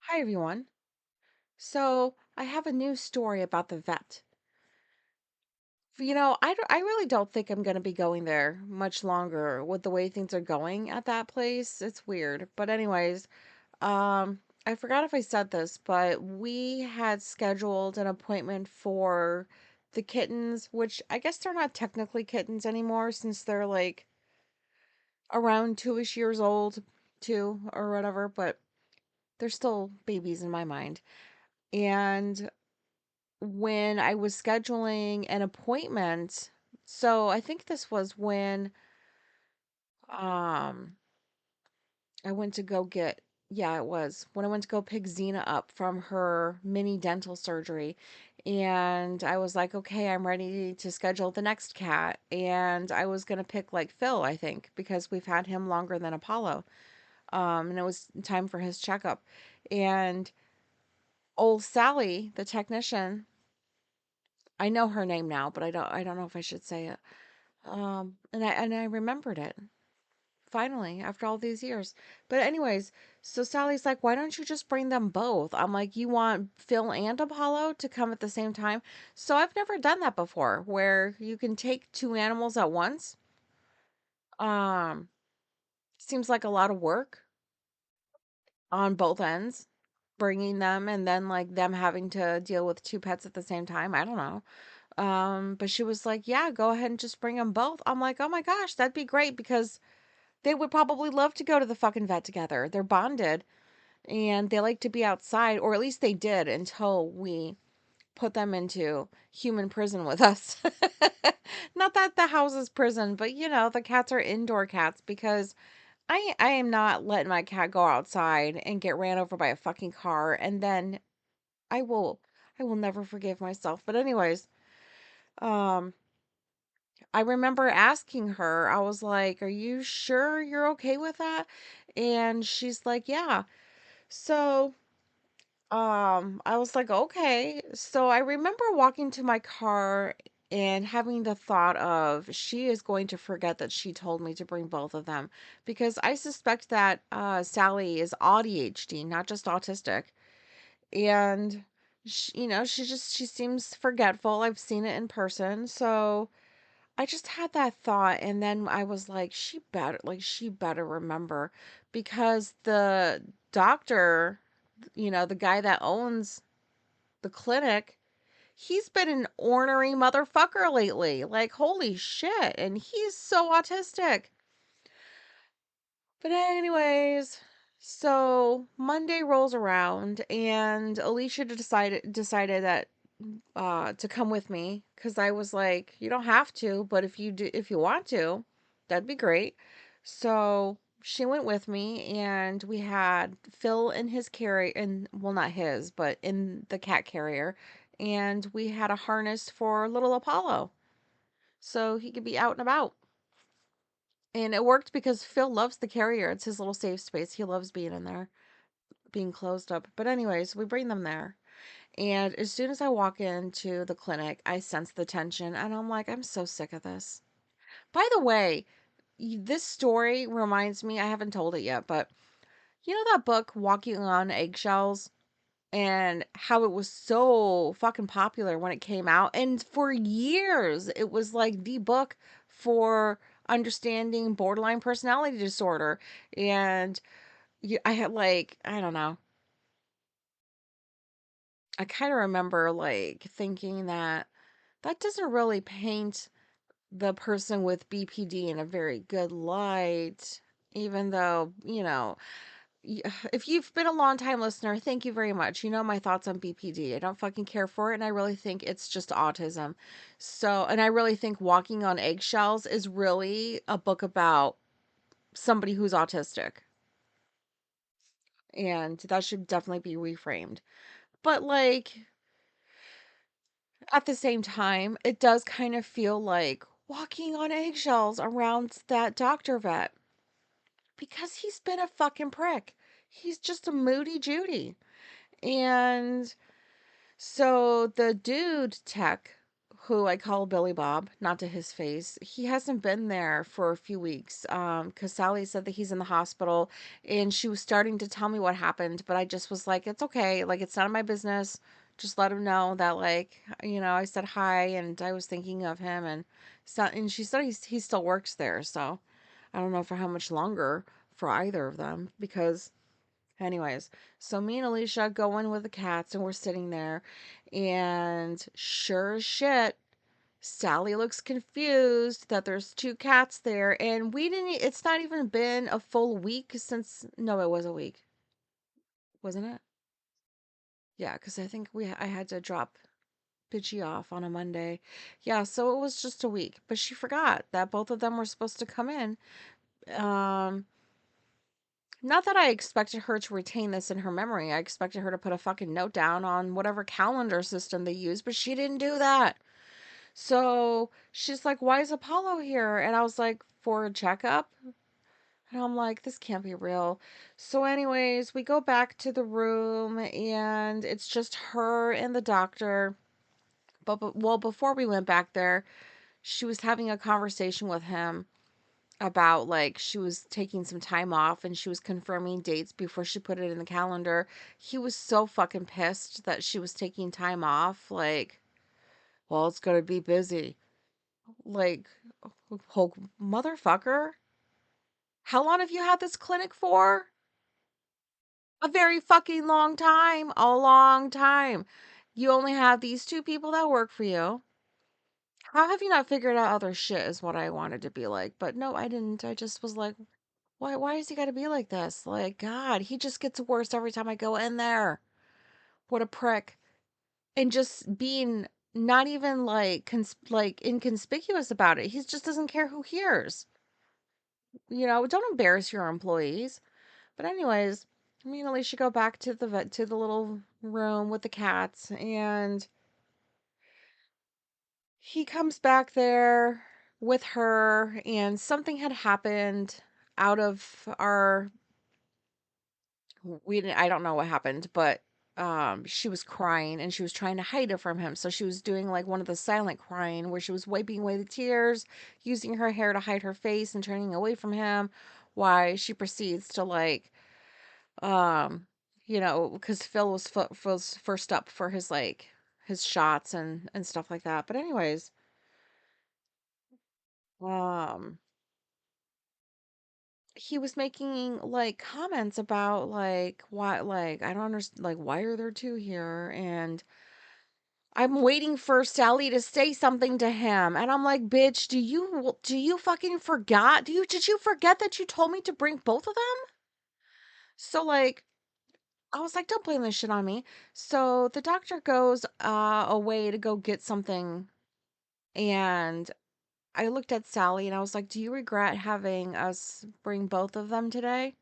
Hi, everyone. So, I have a new story about the vet. I really don't think I'm going to be going there much longer with the way things are going at that place. It's weird. But, anyways, I forgot if I said this, but we had scheduled an appointment for the kittens, which I guess they're not technically kittens anymore since they're like around 2-ish years old, two or whatever, but they're still babies in my mind. And when I was scheduling an appointment, so I think this was when um I went to go get yeah, it was when I went to go pick Xena up from her mini dental surgery. And I was like, okay, I'm ready to schedule the next cat. And I was gonna pick like Phil, I think, because we've had him longer than Apollo. And it was time for his checkup. And old Sally, the technician, I know her name now, but I don't know if I should say it. And I remembered it finally after all these years. But anyways, so Sally's like, "Why don't you just bring them both?" I'm like, "You want Phil and Apollo to come at the same time?" So I've never done that before where you can take two animals at once. Um, Seems like a lot of work on both ends, bringing them and then like them having to deal with two pets at the same time. I don't know. But she was like, "Yeah, go ahead and just bring them both." I'm like, "Oh my gosh, that'd be great because they would probably love to go to the fucking vet together. They're bonded and they like to be outside, or at least they did until we put them into human prison with us." Not that the house is prison, but the cats are indoor cats because I am not letting my cat go outside and get ran over by a fucking car and then I will I will never forgive myself. But anyways, um I remember asking her, I was like, "Are you sure you're okay with that?" And she's like, "Yeah." So, I was like, "Okay." So I remember walking to my car and having the thought of she is going to forget that she told me to bring both of them because I suspect that Sally is ADHD, not just autistic. And she seems forgetful. I've seen it in person. So, I just had that thought and then I was like, she better remember because the doctor, the guy that owns the clinic, he's been an ornery motherfucker lately. Like, holy shit. And he's so autistic. But anyways, so Monday rolls around and Alicia decided that to come with me because I was like, you don't have to, but if you want to, that'd be great. So she went with me and we had Phil in his carrier and well not his, but in the cat carrier, and we had a harness for little Apollo so he could be out and about. And it worked because Phil loves the carrier. It's his little safe space. He loves being in there, being closed up. But anyways, we bring them there. And as soon as I walk into the clinic, I sense the tension and I'm like, I'm so sick of this. By the way, this story reminds me, I haven't told it yet, but you know that book, Walking on Eggshells, and how it was so fucking popular when it came out? And for years, it was like the book for understanding borderline personality disorder. And I had like, I don't know, I kind of remember like thinking that that doesn't really paint the person with BPD in a very good light, even though, if you've been a long time listener, thank you very much. You know my thoughts on BPD. I don't fucking care for it, and I really think it's just autism. So, and I really think Walking on Eggshells is really a book about somebody who's autistic, and that should definitely be reframed. But, like, at the same time, it does kind of feel like walking on eggshells around that doctor vet because he's been a fucking prick. He's just a moody Judy. And so the dude tech who I call Billy Bob, not to his face. He hasn't been there for a few weeks. Because Sally said that he's in the hospital, and she was starting to tell me what happened, but I just was like, it's okay. Like, it's none of my business. Just let him know that, like, I said hi and I was thinking of him, and she said he still works there. So I don't know for how much longer for either of them, because anyways, so me and Alicia go in with the cats and we're sitting there, and sure as shit, Sally looks confused that there's two cats there, and it's not even been a full week since, no, it was a week, wasn't it? Yeah, because I think I had to drop Pidgey off on a Monday. Yeah, so it was just a week, but she forgot that both of them were supposed to come in. Um, Not that I expected her to retain this in her memory. I expected her to put a fucking note down on whatever calendar system they use, but she didn't do that. So she's like, "Why is Apollo here?" And I was like, "For a checkup." And I'm like, "This can't be real." So, anyways, we go back to the room and it's just her and the doctor. Well, before we went back there, she was having a conversation with him about, like, she was taking some time off and she was confirming dates before she put it in the calendar. He was so fucking pissed that she was taking time off. Like, well, it's gonna be busy. Like, Hulk, motherfucker. How long have you had this clinic for? A very fucking long time. A long time. You only have these two people that work for you. How have you not figured out other shit is what I wanted to be like. But no, I didn't. I just was like, why is he gotta be like this? Like, God, he just gets worse every time I go in there. What a prick. And just being not even like like inconspicuous about it. He just doesn't care who hears. Don't embarrass your employees. But anyways, me and Alicia go back to the little room with the cats, and he comes back there with her, and something had happened out of our we didn't I don't know what happened, but she was crying and she was trying to hide it from him. So she was doing like one of the silent crying where she was wiping away the tears, using her hair to hide her face and turning away from him, why she proceeds to like um because Phil was first up for his like his shots and stuff like that. But anyways, um he was making like comments about like why, like, I don't understand, like, why are there two here, and I'm waiting for Sally to say something to him, and I'm like, bitch, do you fucking forgot, did you forget that you told me to bring both of them? So like, I was like, don't blame this shit on me. So the doctor goes away to go get something, and I looked at Sally and I was like, do you regret having us bring both of them today?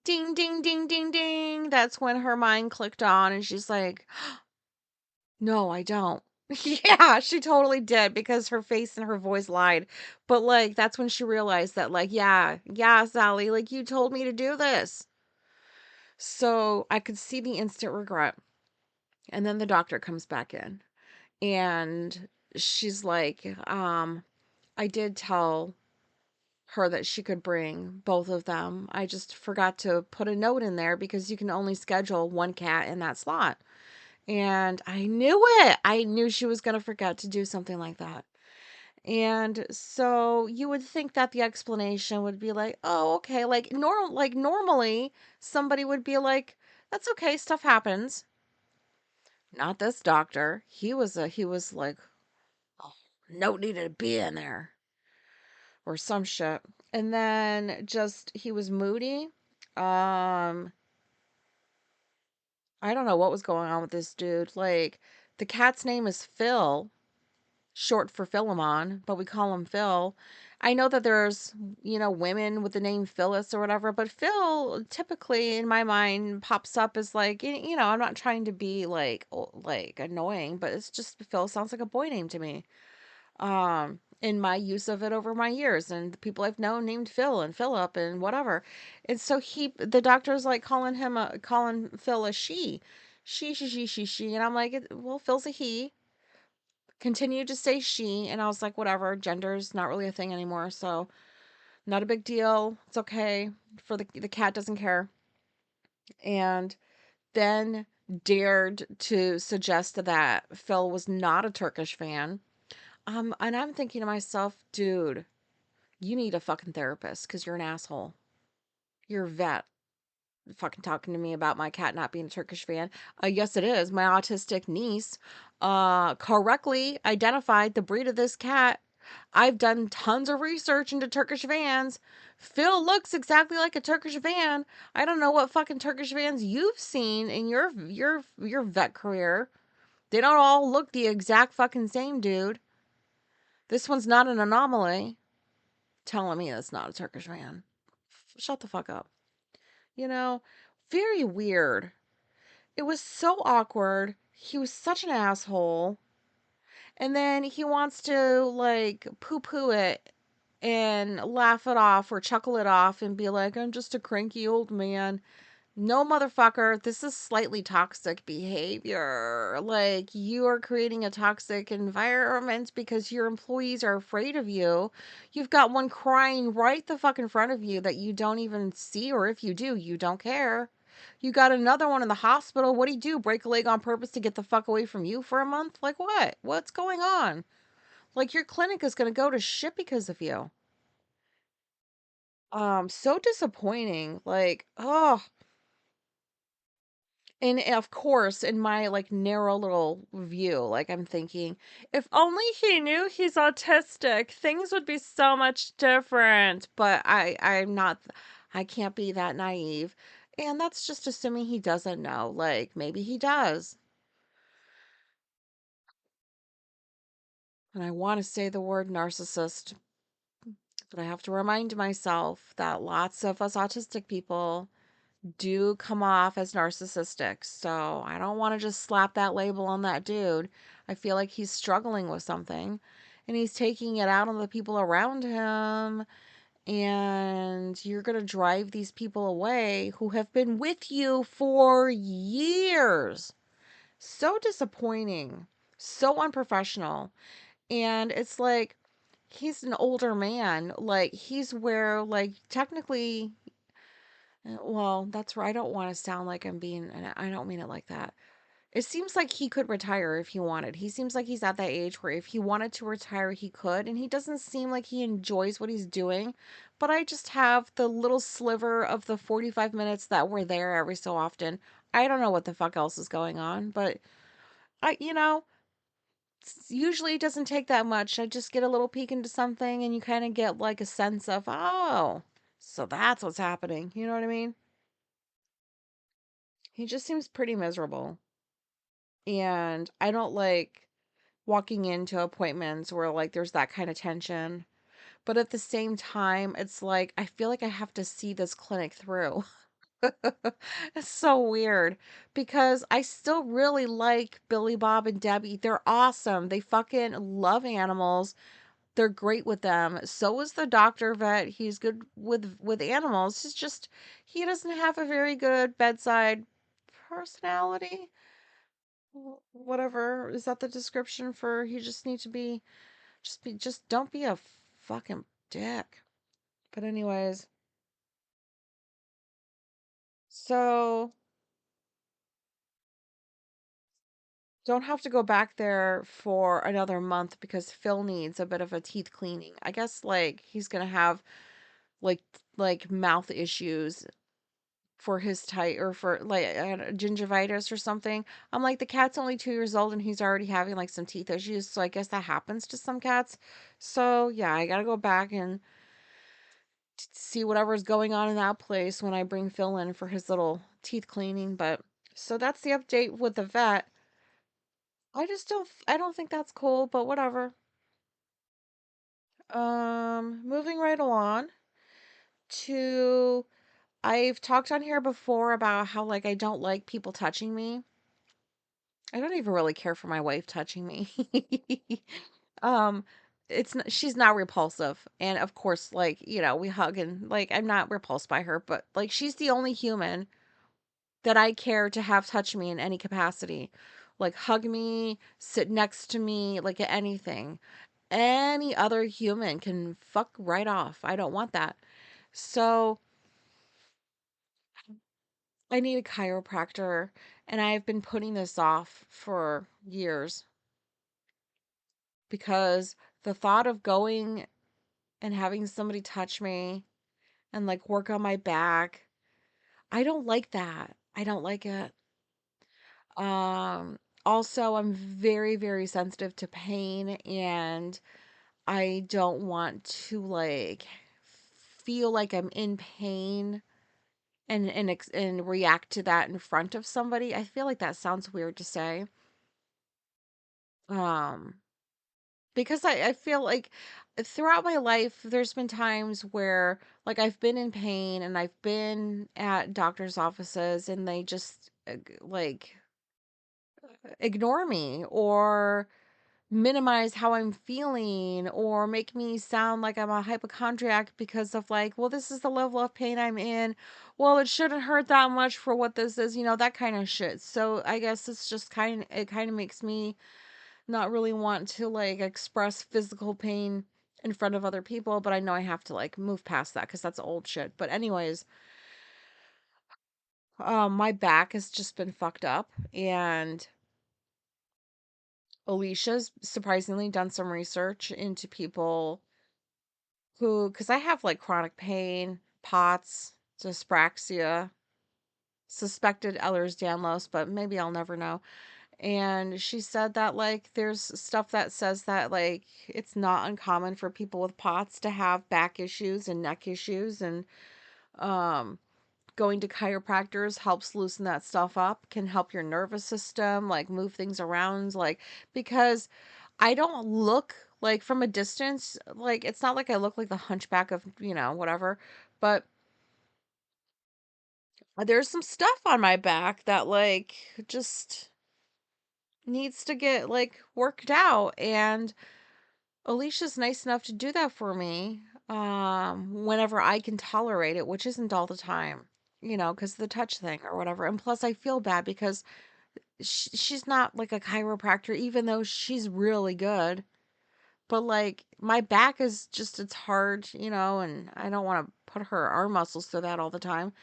Ding, ding, ding, ding, ding. That's when her mind clicked on and she's like, no, I don't. Yeah, she totally did because her face and her voice lied. But like, that's when she realized that, like, yeah, yeah, Sally, like, you told me to do this. So I could see the instant regret. And then the doctor comes back in and she's like, I did tell her that she could bring both of them. I just forgot to put a note in there because you can only schedule one cat in that slot. And I knew it. I knew she was going to forget to do something like that. And so you would think that the explanation would be like, "Oh, okay, like normally somebody would be like, that's okay, stuff happens." Not this doctor. He was like, "Oh, note needed to be in there." Or some shit. And then just he was moody. Um, I don't know what was going on with this dude. Like, the cat's name is Phil, short for Philemon, but we call him Phil. I know that there's, women with the name Phyllis or whatever, but Phil typically in my mind pops up as like, I'm not trying to be like like annoying, but it's just Phil sounds like a boy name to me. In my use of it over my years and the people I've known named Phil and Philip and whatever. And so the doctor's like calling Phil a she. She, and I'm like, well, Phil's a he. continued to say she, and I was like, whatever, gender's not really a thing anymore, so not a big deal. It's okay. For the cat doesn't care. And then dared to suggest that Phil was not a Turkish fan. And I'm thinking to myself, dude, you need a fucking therapist because you're an asshole. You're a vet. Fucking talking to me about my cat not being a Turkish fan. Yes, it is. My autistic niece correctly identified the breed of this cat. I've done tons of research into Turkish vans. Phil looks exactly like a Turkish van. I don't know what fucking Turkish vans you've seen in your vet career. They don't all look the exact fucking same, dude. This one's not an anomaly. Telling me it's not a Turkish van. Shut the fuck up. You know, very weird. It was so awkward. He was such an asshole. And then he wants to like poo poo it and laugh it off or chuckle it off and be like, I'm just a cranky old man. No, motherfucker, this is slightly toxic behavior. Like, you are creating a toxic environment because your employees are afraid of you. You've got one crying right the fuck in front of you that you don't even see, or if you do, you don't care. You got another one in the hospital. What do you do? Break a leg on purpose to get the fuck away from you for a month? Like, what? What's going on? Like, your clinic is going to go to shit because of you. So disappointing. Like, oh, and of course, in my like narrow little view, like I'm thinking, if only he knew he's autistic, things would be so much different. But I'm not, I can't be that naive. And that's just assuming he doesn't know. Like maybe he does. And I want to say the word narcissist, but I have to remind myself that lots of us autistic people do come off as narcissistic. So I don't want to just slap that label on that dude. I feel like he's struggling with something and he's taking it out on the people around him. And you're going to drive these people away who have been with you for years. So disappointing, so unprofessional. And it's like, he's an older man. Like, he's where, like, technically, well, that's where I don't want to sound like I'm being, and I don't mean it like that. It seems like he could retire if he wanted. He seems like he's at that age where if he wanted to retire, he could. And he doesn't seem like he enjoys what he's doing. But I just have the little sliver of the 45 minutes that were there every so often. I don't know what the fuck else is going on, but usually it doesn't take that much. I just get a little peek into something and you kind of get like a sense of, oh, so that's what's happening. You know what I mean? He just seems pretty miserable. And I don't like walking into appointments where like there's that kind of tension. But at the same time, it's like I feel like I have to see this clinic through. It's so weird because I still really like Billy Bob and Debbie. They're awesome. They fucking love animals. They're great with them. So is the doctor vet. He's good with animals. It's just he doesn't have a very good bedside personality. Whatever, is that the description for he just need to be just don't be a fucking dick. But anyways, so don't have to go back there for another month because Phil needs a bit of a teeth cleaning. I guess like he's gonna have like mouth issues for his type or for like gingivitis or something. I'm like, the cat's only 2 years old and he's already having like some teeth issues. So I guess that happens to some cats. So yeah, I gotta go back and see whatever's going on in that place when I bring Phil in for his little teeth cleaning. But so that's the update with the vet. I don't think that's cool, but whatever. Moving right along to I've talked on here before about how like I don't like people touching me. I don't even really care for my wife touching me. um she's not repulsive, and of course like we hug and like I'm not repulsed by her, but like she's the only human that I care to have touch me in any capacity. like hug me, sit next to me, like anything. Any other human can fuck right off. I don't want that. So I need a chiropractor, and I've been putting this off for years because the thought of going and having somebody touch me and like work on my back, I don't like that. I don't like it. Um, Also, I'm very, very sensitive to pain, and I don't want to like feel like I'm in pain and react to that in front of somebody. I feel like that sounds weird to say. Um, because I feel like throughout my life there's been times where like I've been in pain and I've been at doctor's offices and they just like ignore me or minimize how I'm feeling or make me sound like I'm a hypochondriac because of like, well, this is the level of pain I'm in. Well, it shouldn't hurt that much for what this is, that kind of shit. So I guess it's just it kind of makes me not really want to like express physical pain in front of other people, but I know I have to like move past that because that's old shit. But anyways, my back has just been fucked up, and Alicia's surprisingly done some research into people who, because I have like chronic pain, POTS, dyspraxia, suspected Ehlers-Danlos, but maybe I'll never know. And she said that like there's stuff that says that like it's not uncommon for people with POTS to have back issues and neck issues, and um going to chiropractors helps loosen that stuff up, can help your nervous system, like move things around, like because I don't look like from a distance, like it's not like I look like the hunchback of, whatever, but there's some stuff on my back that like just needs to get like worked out, and Alicia's nice enough to do that for me whenever I can tolerate it, which isn't all the time. Because the touch thing or whatever. And plus, I feel bad because she's not like a chiropractor, even though she's really good. But like, my back is just, it's hard, and I don't want to put her arm muscles through that all the time.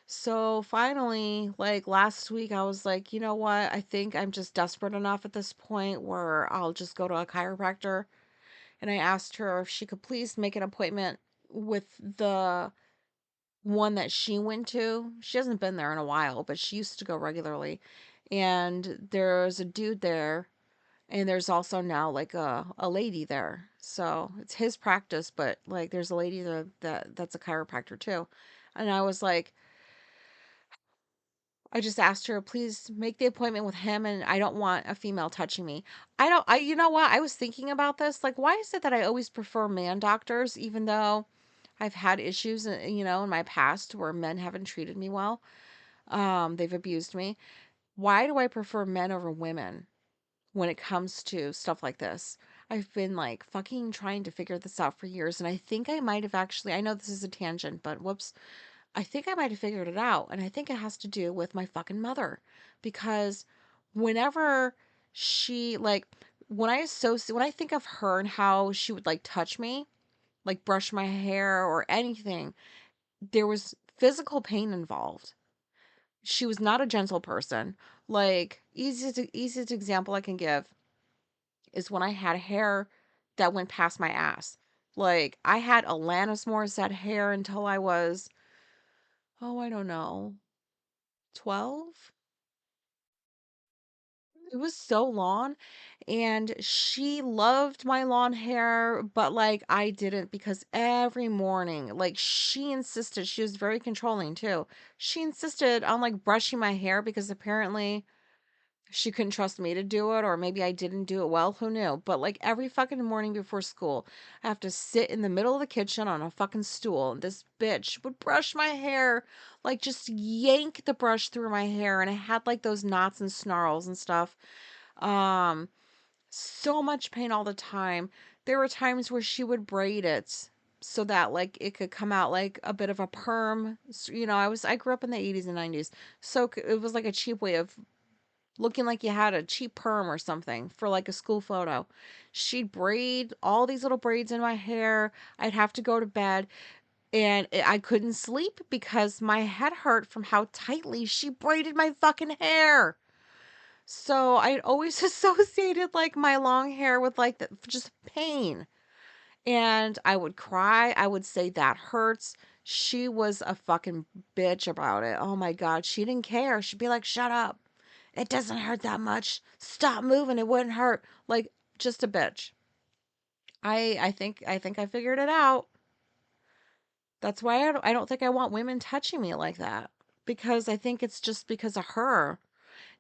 So finally, like last week, I was like, you know what? I think I'm just desperate enough at this point where I'll just go to a chiropractor. And I asked her if she could please make an appointment with the one that she went to. She hasn't been there in a while, but she used to go regularly. And there's a dude there, and there's also now like a lady there. So it's his practice, but like there's a lady there that's a chiropractor too. And I was like, I just asked her, please make the appointment with him, and I don't want a female touching me. You know what? I was thinking about this. Like, why is it that I always prefer man doctors, even though I've had issues, in my past where men haven't treated me well? They've abused me. Why do I prefer men over women when it comes to stuff like this? I've been like fucking trying to figure this out for years, and I think I might have actually, I know this is a tangent, but whoops, I think I might have figured it out. And I think it has to do with my fucking mother. Because whenever she, like, when I think of her and how she would, like, touch me, like, brush my hair or anything, there was physical pain involved. She was not a gentle person. Like, easiest example I can give is when I had hair that went past my ass. Like, I had Alanis Morissette hair until I was, oh, I don't know, 12. It was so long, and she loved my long hair, but like I didn't, because every morning, like she insisted, she was very controlling too. She insisted on like brushing my hair because apparently she couldn't trust me to do it, or maybe I didn't do it well, who knew? But like every fucking morning before school, I have to sit in the middle of the kitchen on a fucking stool, and this bitch would brush my hair, like just yank the brush through my hair, and it had like those knots and snarls and stuff. Um, so much pain all the time. There were times where she would braid it so that like it could come out like a bit of a perm. I grew up in the 80s and 90s. So it was like a cheap way of looking like you had a cheap perm or something for like a school photo. She'd braid all these little braids in my hair. I'd have to go to bed and I couldn't sleep because my head hurt from how tightly she braided my fucking hair. So I'd always associated like my long hair with like just pain. And I would cry. I would say that hurts. She was a fucking bitch about it. Oh my God. She didn't care. She'd be like, shut up. It doesn't hurt that much. Stop moving. It wouldn't hurt. Like, just a bitch. I think I figured it out. That's why I don't think I want women touching me like that. Because I think it's just because of her.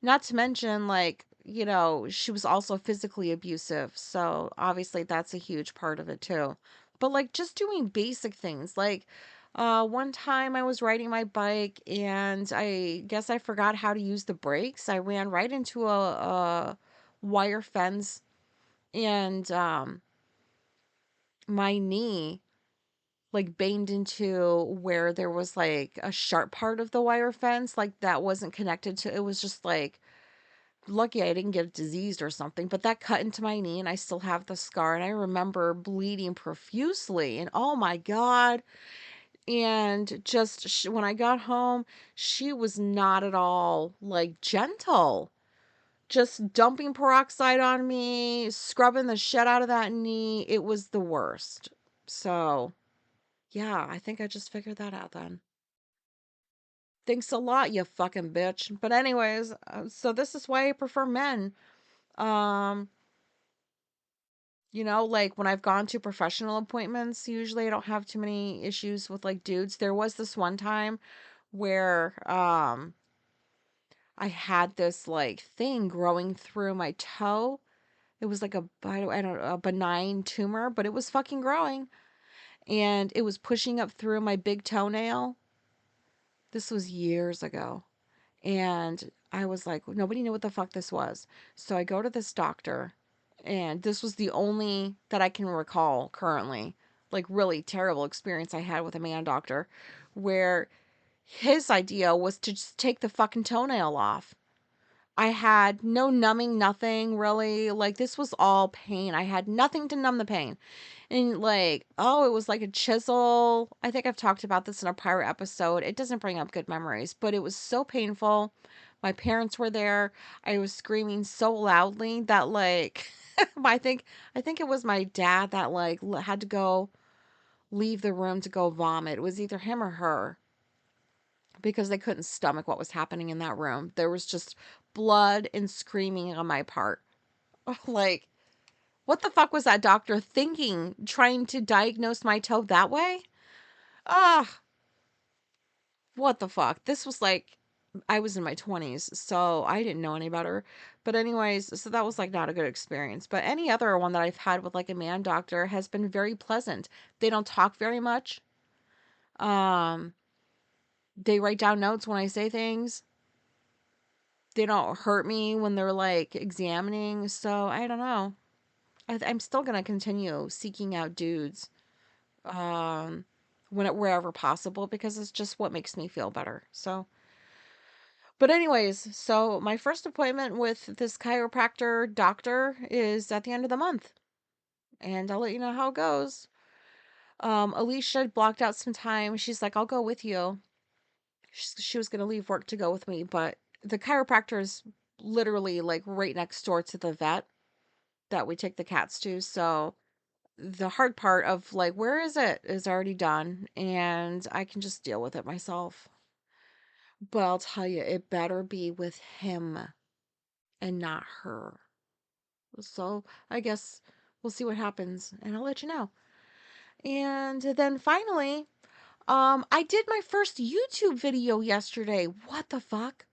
Not to mention, like, she was also physically abusive. So obviously that's a huge part of it too. But like just doing basic things. Like one time I was riding my bike and I guess I forgot how to use the brakes. I ran right into a wire fence and my knee like banged into where there was like a sharp part of the wire fence like that wasn't connected to, it was just like lucky I didn't get diseased or something, but that cut into my knee and I still have the scar and I remember bleeding profusely and oh my God. And just when I got home, she was not at all like gentle. Just dumping peroxide on me, scrubbing the shit out of that knee. It was the worst. So, yeah, I think I just figured that out then. Thanks a lot, you fucking bitch. But anyways, so this is why I prefer men. Um, like when I've gone to professional appointments, usually I don't have too many issues with like dudes. There was this one time where I had this like thing growing through my toe. It was like I don't know, a benign tumor, but it was fucking growing and it was pushing up through my big toenail. This was years ago. And I was like, nobody knew what the fuck this was. So I go to this doctor, and this was the only that I can recall currently, like really terrible experience I had with a man doctor, where his idea was to just take the fucking toenail off. I had no numbing, nothing really. Like, this was all pain. I had nothing to numb the pain. And, like, oh, it was like a chisel. I think I've talked about this in a prior episode. It doesn't bring up good memories, but it was so painful. My parents were there. I was screaming so loudly that, like, I think it was my dad that, like, had to go leave the room to go vomit. It was either him or her because they couldn't stomach what was happening in that room. There was just blood and screaming on my part. Like, what the fuck was that doctor thinking, trying to diagnose my toe that way? Ah, what the fuck? This was like, I was in my 20s, so I didn't know any better. But, anyways, so that was like not a good experience. But any other one that I've had with like a man doctor has been very pleasant. They don't talk very much. Um, they write down notes when I say things. They don't hurt me when they're like examining. So I don't know. I'm still gonna continue seeking out dudes, um, wherever possible because it's just what makes me feel better. So, but anyways, so my first appointment with this chiropractor doctor is at the end of the month, and I'll let you know how it goes. Alicia blocked out some time. She's like, "I'll go with you." She was gonna leave work to go with me, but the chiropractor is literally like right next door to the vet that we take the cats to. So the hard part of like, where is it is already done and I can just deal with it myself. But I'll tell you, it better be with him and not her. So I guess we'll see what happens and I'll let you know. And then finally, I did my first YouTube video yesterday. What the fuck?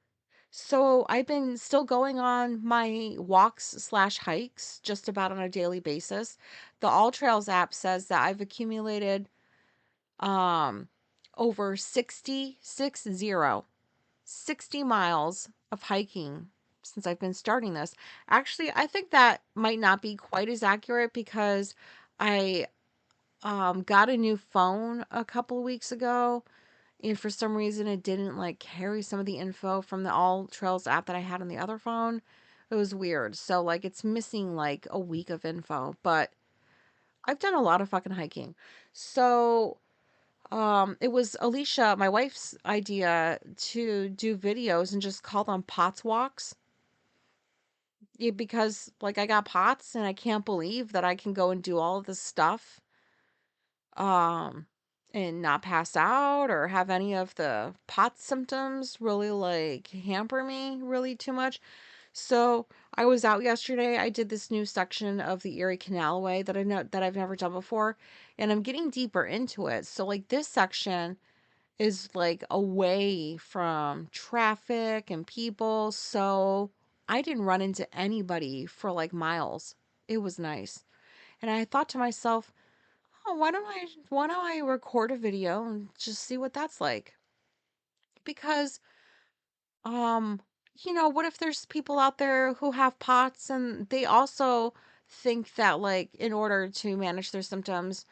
So I've been still going on my walks slash hikes just about on a daily basis. The All Trails app says that I've accumulated um over 60 miles of hiking since I've been starting this. Actually, I think that might not be quite as accurate because I got a new phone a couple of weeks ago And for some reason, it didn't like carry some of the info from the All Trails app that I had on the other phone. It was weird. So, like, it's missing like a week of info, but I've done a lot of fucking hiking. So, it was Alicia, my wife's idea to do videos and just call them POTS walks. Yeah, because like I got POTS and I can't believe that I can go and do all of this stuff um and not pass out or have any of the POTS symptoms really like hamper me really too much. So I was out yesterday. I did this new section of the Erie Canalway that I know that I've never done before, and I'm getting deeper into it. So like this section is like away from traffic and people, so I didn't run into anybody for like miles. It was nice. And I thought to myself, "Oh, why don't I record a video and just see what that's like?" Because um what if there's people out there who have POTS and they also think that like in order to manage their symptoms,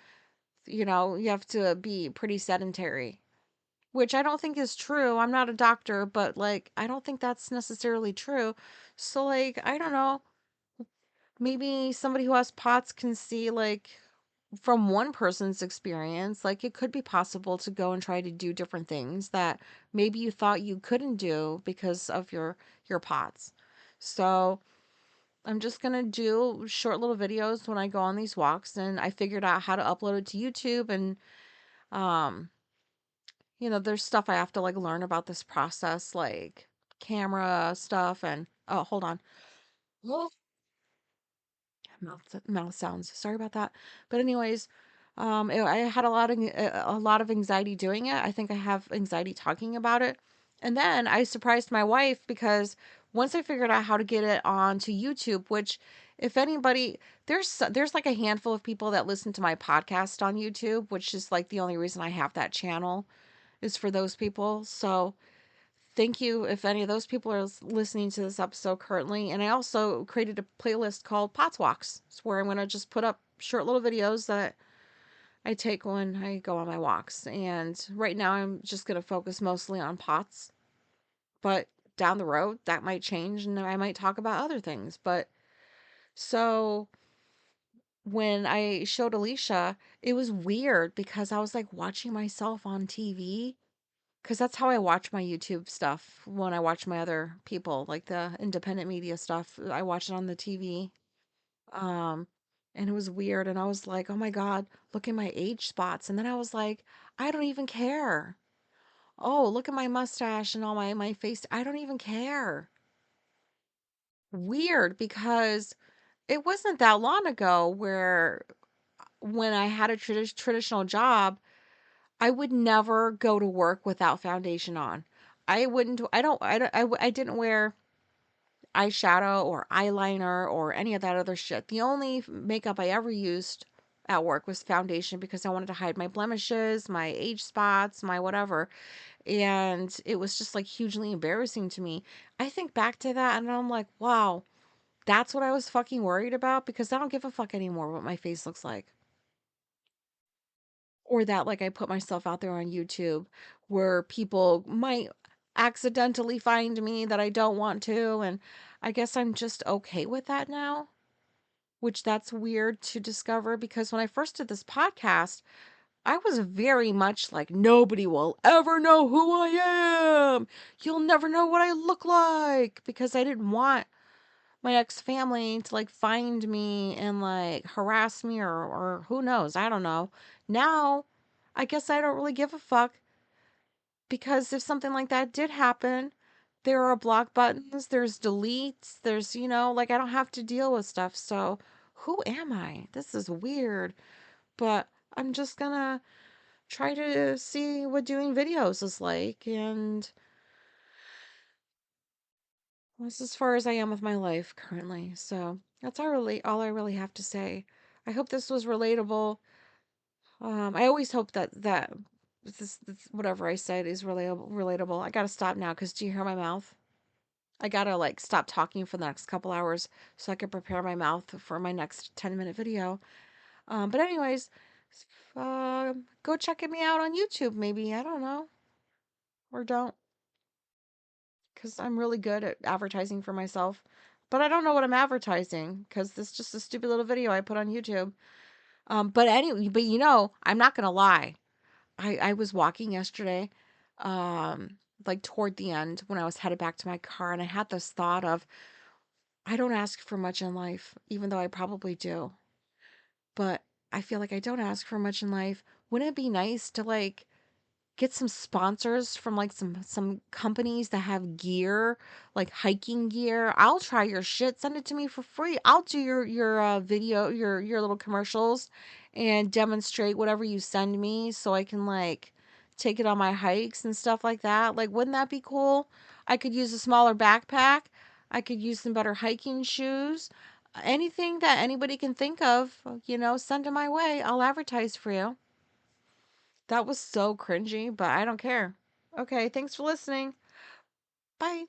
you have to be pretty sedentary. Which I don't think is true. I'm not a doctor, but like I don't think that's necessarily true. So like I don't know, maybe somebody who has POTS can see like from one person's experience, like it could be possible to go and try to do different things that maybe you thought you couldn't do because of your POTS. So I'm just gonna do short little videos when I go on these walks, and I figured out how to upload it to YouTube. And um there's stuff I have to like learn about this process, like camera stuff. And oh, hold on. Well, mouth sounds. Sorry about that. But anyways, I had a lot of anxiety doing it. I think I have anxiety talking about it. And then I surprised my wife because once I figured out how to get it onto YouTube, which if anybody, there's like a handful of people that listen to my podcast on YouTube, which is like the only reason I have that channel is for those people. So thank you if any of those people are listening to this episode currently. And I also created a playlist called Pots Walks. It's where I'm going to just put up short little videos that I take when I go on my walks. And right now I'm just going to focus mostly on pots. But down the road, that might change and I might talk about other things. But so when I showed Alicia, it was weird because I was like watching myself on TV. Because that's how I watch my YouTube stuff when I watch my other people, like the independent media stuff. I watch it on the TV. Um, and it was weird. And I was like, oh my God, look at my age spots. And then I was like, I don't even care. Oh, look at my mustache and all my face. I don't even care. Weird because it wasn't that long ago where when I had a traditional job, I would never go to work without foundation on. I wouldn't, I didn't wear eyeshadow or eyeliner or any of that other shit. The only makeup I ever used at work was foundation because I wanted to hide my blemishes, my age spots, my whatever. And it was just like hugely embarrassing to me. I think back to that and I'm like, wow, that's what I was fucking worried about because I don't give a fuck anymore what my face looks like. Or that like I put myself out there on YouTube where people might accidentally find me that I don't want to, and I guess I'm just okay with that now, which that's weird to discover because when I first did this podcast, I was very much like nobody will ever know who I am. You'll never know what I look like because I didn't want my ex-family to like find me and like harass me or who knows, I don't know. Now, I guess I don't really give a fuck because if something like that did happen, there are block buttons, there's deletes, there's, like I don't have to deal with stuff. So, who am I? This is weird, but I'm just gonna try to see what doing videos is like, and that's as far as I am with my life currently. So that's all I really have to say. I hope this was relatable. I always hope that this whatever I said is relatable. I gotta stop now because do you hear my mouth? I gotta like stop talking for the next couple hours so I can prepare my mouth for my next 10-minute video. But anyways, go check me out on YouTube. Maybe I don't know. or don't, because I'm really good at advertising for myself. But I don't know what I'm advertising because this is just a stupid little video I put on YouTube. But anyway, but I'm not gonna lie. I was walking yesterday, um, like toward the end when I was headed back to my car, and I had this thought of, I don't ask for much in life, even though I probably do. But I feel like I don't ask for much in life. Wouldn't it be nice to like get some sponsors from like some companies that have gear, like hiking gear? I'll try your shit. Send it to me for free. I'll do your video, your little commercials and demonstrate whatever you send me so I can like take it on my hikes and stuff like that. Like wouldn't that be cool? I could use a smaller backpack. I could use some better hiking shoes. Anything that anybody can think of, send it my way. I'll advertise for you. That was so cringy, but I don't care. Okay, thanks for listening. Bye.